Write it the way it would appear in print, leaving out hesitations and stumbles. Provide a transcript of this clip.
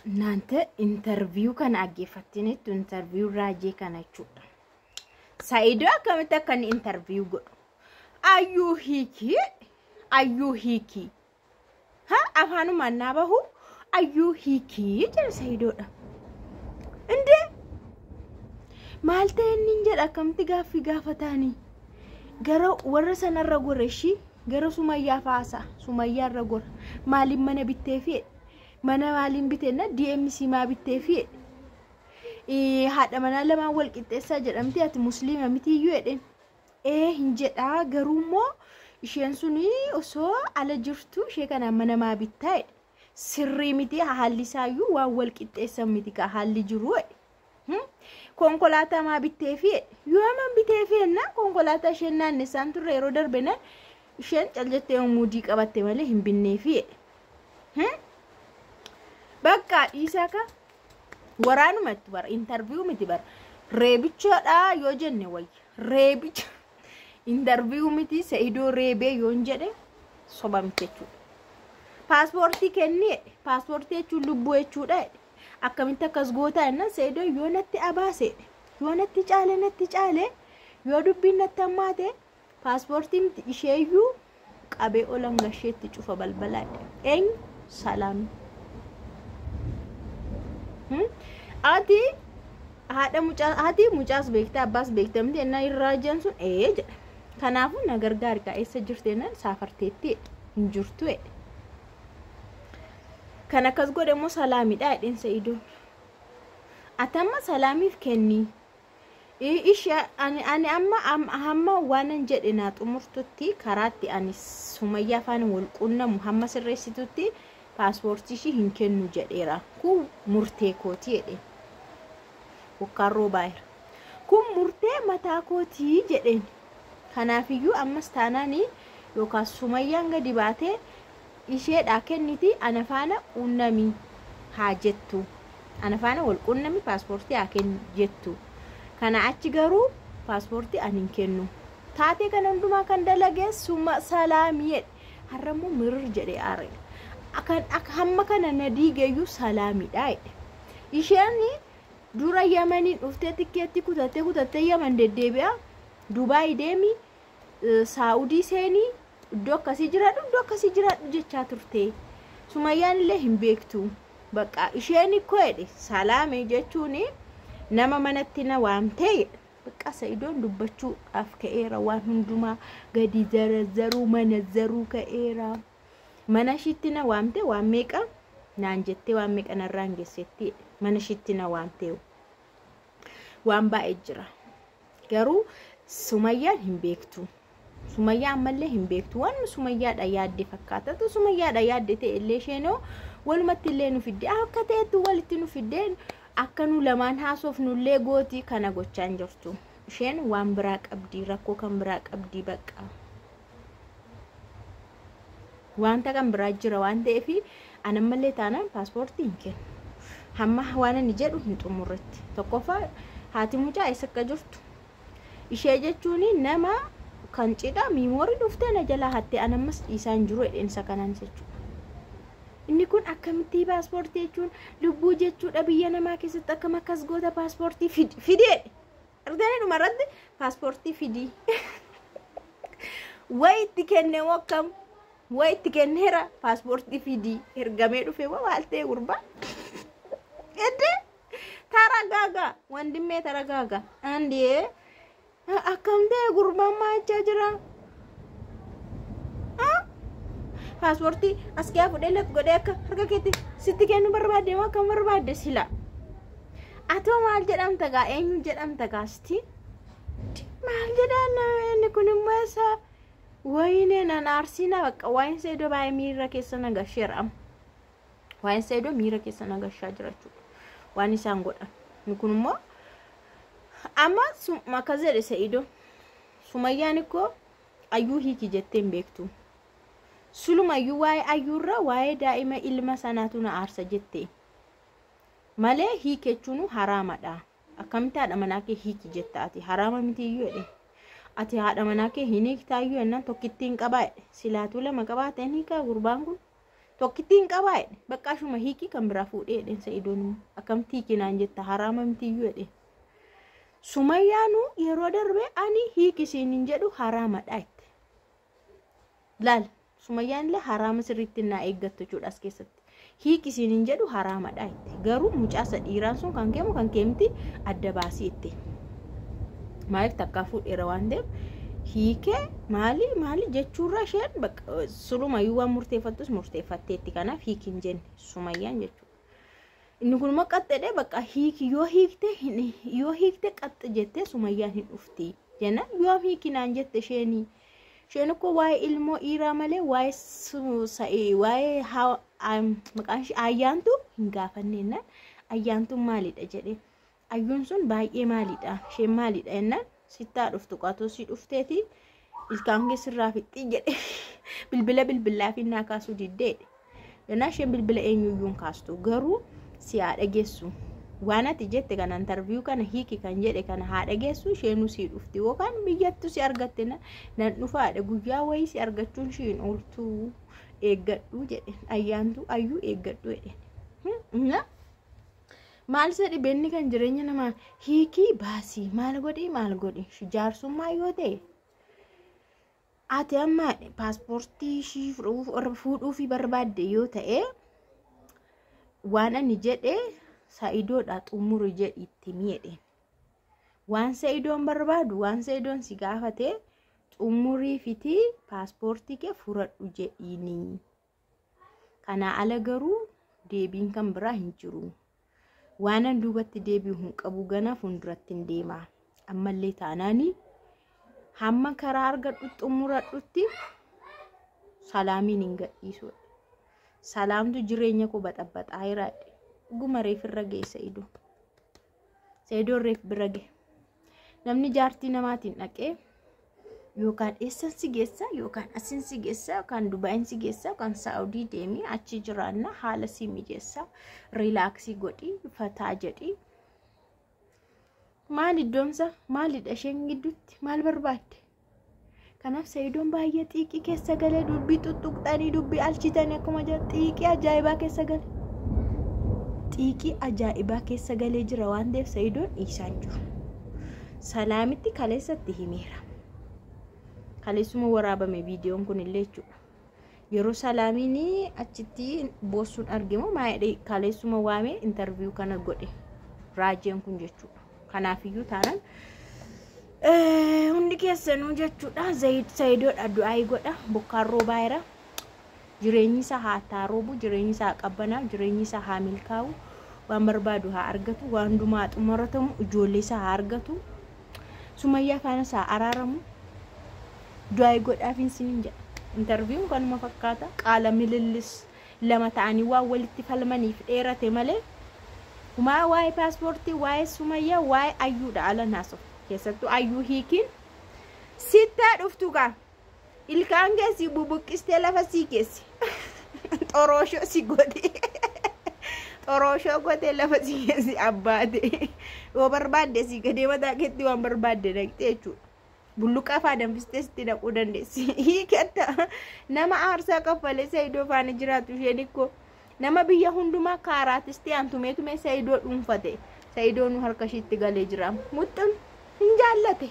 Naante interview kana aggeeffattinitti interview raajee kana jechuudha. Sa'iidoo akkamitti akkan interview godhu? Ayyuu hiikii. Ha afaanuma naa bahu ayyuu hiikii jedha Sa'iidoodha. Indee maal ta'e inni jedha akkamitti gaaffii gaafatanii? Gara warra sanarra gorreshi gara Sumayyaa faasa Sumayyaa irra gor maaliin mana bittee fi mana maaliin biteenna DMC maa bittee fi haadha manaa lamaan wal qixxeessaa jedhamti ati musliima miti iyyuu jedheen hin jedhaa garuummoo isheen suni osoo ala jirtu ishee kana mana maa bittaa sirrii miti haalli isaayyuu waan wal qixxeessan miti ka haalli jiru konkolaataa maa bittee fi yoo man bitee fi enna konkolaataa isheen naannesaan turre yeroo darbena isheen caljettee muudii qabatte malee hin binnee fi bakka dhiisaka waraanumatti bar interview miti bar reebichaadha yoo jenne wayya reebicha interview miti Sa'iidoo reebee yoo jedhe soba miti jechuudha. Paaspoortii kennee paaspoortii jechuun lubbuu jechuudha. Akkamitti akkas goota enna Sa'iidoo yoo natti abaase yoo natti caale yoo dubbiin natti hammaate paaspoortii miti isheeyyuu qabee olan gasheetti cufa balbalaadha. Eenyu salaam. Ati haadha mucaas beektaa abbaas beektamti ennaa irraa jiran sun jedha. Kanaafuu na gargaari ka eessa jirteenna saafarteetti hin jirtu kan akkas godhe immoo salaamidha jedheen Sa'iidoon. Atamma salaamiif kenni. Ani hamma waanan jedhe naa xumurtutti karaatti ani Sumayyaa faana wal qunnamu hamma sirreessitutti paaspoortii ishii hin kennu jedheera. Kun murtee kooti jedheen. Wakkaarroo baay'ira. Kun murtee mataa kootii jedheen. Kanaafiyyuu ammas taanaanii yookaan Sumayyaan gadi baatee isheedhaa kenniti ana faana qunnamii haa jettu. Ana faana wal qunnamii paaspoortii haa kennu jettu. Kana achi garuu paaspoortii ani hin kennu. Taatee kana hundumaa kan dalagee salaamii har'ammoo mirir jedhee aare. Hamma kana na diigeeyyuu salaamidha. Isheen dura Yamanii dhuftee tikkeetti kutattee Yaman deddeebi'a. Dubaay deemi Saa'udii seenii iddoo akkasii jiraadhu jechaa turte. Sumayyaan illee hin beektu. Bakka isheen koodhe salaamee jechuun nama manatti na waamtee bakka Sa'iidoon dubbachuudhaaf ka'eera waan hundumaa gadi zaruu mana zaruu ka'eera. Mana shitti na waamte waan meeqa naan jettee waan meeqa narraan geessetti mana shitti na waamte waan baay'ee jira. Garuu Sumayyaan hin beektu. Sumayyaa ammallee hin beektu. Waan Sumayyaadha yaadde fakkaatatu Sumayyaadha yaadde ta'e illee isheenoo walumatti illee nu fidde akka ta'etti walitti nu fidde akka nu lamaan haasofnullee gootii kana gochaan jirtu. Isheen waan biraa qabdi rakkoo kan biraa qabdi bakka. Wanta kan biraa jira waan ta'eef ana mallee taanaan paaspoortii hin kennu. Hamma waan ani jedhu hin xumurretti. Tokkoffaa haati mucaa eessa akka jirtu. Ishee jechuun nama kan cidha miimoorii dhuftee na jalaa hattee anammas dhiisaan jiru edeensa kanaan jechuudha. Inni kun akkamitti paaspoortii jechuun lubbuu jechuudha biyya namaa keessatti akkam akkas goota paaspoortii fidee. Arganii dhumarratti paaspoortii fidii. Wayitti kennee wakkam wayitti kenneera paaspoortii fidii ergamee dhufee maal ta'e gurbaa. Edde taragaaga wandimmee taragaaga andee akkam ta'e gurbaan maachaa jira. Paaspoortii as kee fudhee lafa godhee akka harka keetti sitti kennu barbaadde moo akkam barbaadde sila. Atoo maal jedhamta gaa eenyu jedhamta gaasti? Maal jedhaan inni kun immoo isa wayinee nan aarsiina bakka waan Sa'iidoo baay'ee miira keessa nagasheera. Waan Sa'iidoo miira keessa nagashaa jira jechuudha. Waan isaan godhan. Inni kun immoo amma makazere Sa'iidoo Sumayyaan ko ayyuu hiiki jettee hin beektu. Sulumayyuu waa'ee ayyuurra waa'ee daa'ima ilma sanaatu na aarsa jettee. Malee hiiki jechuun haraamadha. Akkamitti haadha manaa kee hiiki jetta ati haraama miti iyyuu jedhe. Ati haadha manaa kee hin hiiktaayyuu ennaan tokkittiin qabaa silaatuu lama qabaateen hiikaa gurbaan kun tokkittiin qabaa bakka shuma hiiki kan bira fuudhee dhen Sa'idoon akkamtii kinaan jetta haraama mitiyyuu jedhe Sumayyaanu yeroo darbe ani hiiki siinin jedhu haraama dha'itte laal Sumayyaan illee haraama sirriitti naa eeggattu jechuudha as keessatti hiiki siinin jedhu haraama dha'itte garuu mucaasa dhiiraan sun kan keemu kan keemti adda baasiitti maaliif takka fuudheera waan ta'eef hiikee maali jechuurra isheen bakka sulumayyuu waan murteeffattus murteeffatteetti kanaaf hiikin jenne Sumayyaan jechuudha inni kun maqaxxedhe bakka hiiki yoo hiikte qaxx jettee Sumayyaan hin dhufti jenna yoo hiikinaan jette isheen ko waa'ee ilmoo dhiiraa malee waa'ee maqaan ishee ayyaantu hin gaafanneennan ayyaantuun maalidha jedhe ayyuun sun baay'ee maalidha isheen maalidha jennaan sittaa dhuftu qaatoo si dhufteeti ilkaan keessirraa fixxii jedhe bilbilaa fi naa kaasuu diddeedhe jennaan isheen bilbila eenyuyyuun kaastu garuu si haa dhageessu waan ati jette kana interview kana hiiki kan jedhe kana haa dhageessu isheenuu si dhufti yookaan biyyattu si argatte nan dhufaadha guyyaa wayii si argachuun ishiin ooltuu eeggadhu jedhe ayyaantu ayyuu eeggadhu jedhe maal isa dhibeenni kan jireenya namaa hiikii baasii maal godhi jaarsummaa yoo ta'e ati amma paaspoortii ishii fuudhuu fi barbaadde yoo ta'e waan ani jedhe Sa'idoodha xumuru jedhi itti miidhe waan Sa'idoon barbaadu waan Sa'idoon si gaafate xumurii fiti paaspoortii kee furadhu jedhiini kana ala garuu deebiin kan biraa hin jiru waanan duubatti deebi'u hin qabu gana fuulduratti hin deema ammallee taanaani hamma karaa argadhu xumuradhutti salaamiin hin gadhiisu salaamtu jireenya koo baxabbaxaa jiraadhe guma reef irra ga'e Sa'idoon reef bira ga'e namni jaartii namaatiin dhaqee yookaan eessan si geessa yookaan asin si geessa yookaan Dubaayin si geessa yookaan Saa'udii deemee achi jiraanna haala si mijeessa riilaaksii godhi fataa jedhi maal iddoomsa maalidha isheen gidduutti maal barbaadde kanaaf Sa'idoon baay'ee xiiqii keessa galee dubbii tuttuqxanii dubbii alchitanii akkuma jira xiiqii ajaa'ibaa keessa galee xiiqii ajaa'ibaa keessa galee jira waan ta'eef Sa'idoon dhiisaan jiru salaamitti kaleessatti himeera kaleessuma waraabame viidiyoon kun illee jechuudha yeroo salaamiin achitti boossuun argamu maayidhe kaleessuma waamee interview kana godhe raajeen kun jechuudha kanaafiyyuu taanaan hundi keessanuu jechuudha Sa'idoodha du'aa godha bokkaan roobaa jira jireenyi isaa haa taaroobu jireenyi isaa qabbanaaf jireenyi isaa haa milkaa'u waan barbaadu haa argatu waan hundumaa xumuratamu ijoollee isaa haa argatu Sumayyaa faana isaa araaramu du'aa godhaafin sinin jedha interview kanuma fakkaata qaala milillis lama ta'anii waan walitti falmaniif dheerate malee humaa waa'ee paaspoortii waa'ee Sumayyaa waa'ee ayyuudha ala naasoo keessattuu ayyuu hiikiin sittaa dhuftu gaa ilkaan keessi bubuqqistee lafa sii keessi xorooshoo si godhe xorooshoo godhe lafa sii keessi abbaate yoo barbaadde si gadee mataa keetti waan barbaadde dhaqxee jechuudha bulluqaa faa danfistee sitti dhaquu dandeessi hiiketta nama aarsaa kaffalee Sa'idoo faana jiraatu isheen ikkoo nama biyya hundumaa kaaraatistee antumeetume Sa'idoo dhuunfate Sa'idoon harka ishiitti galee jira muxxin hin jaallate